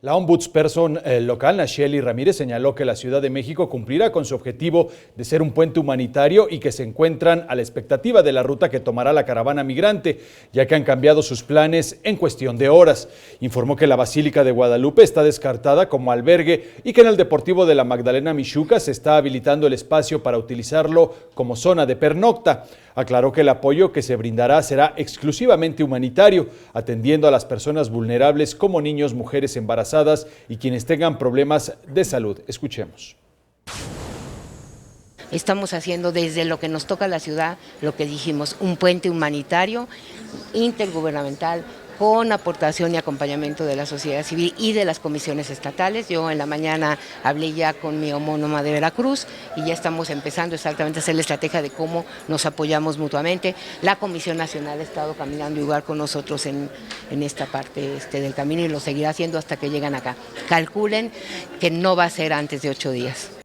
La ombudsperson local, Nacheli Ramírez, señaló que la Ciudad de México cumplirá con su objetivo de ser un puente humanitario y que se encuentran a la expectativa de la ruta que tomará la caravana migrante, ya que han cambiado sus planes en cuestión de horas. Informó que la Basílica de Guadalupe está descartada como albergue y que en el Deportivo de la Magdalena Mixhuca se está habilitando el espacio para utilizarlo como zona de pernocta. Aclaró que el apoyo que se brindará será exclusivamente humanitario, atendiendo a las personas vulnerables como niños, mujeres embarazadas y quienes tengan problemas de salud. Escuchemos. Estamos haciendo desde lo que nos toca a la ciudad, lo que dijimos, un puente humanitario, intergubernamental, con aportación y acompañamiento de la sociedad civil y de las comisiones estatales. Yo en la mañana hablé ya con mi homónoma de Veracruz y ya estamos empezando exactamente a hacer la estrategia de cómo nos apoyamos mutuamente. La Comisión Nacional ha estado caminando igual con nosotros en esta parte del camino y lo seguirá haciendo hasta que lleguen acá. Calculen que no va a ser antes de 8 días.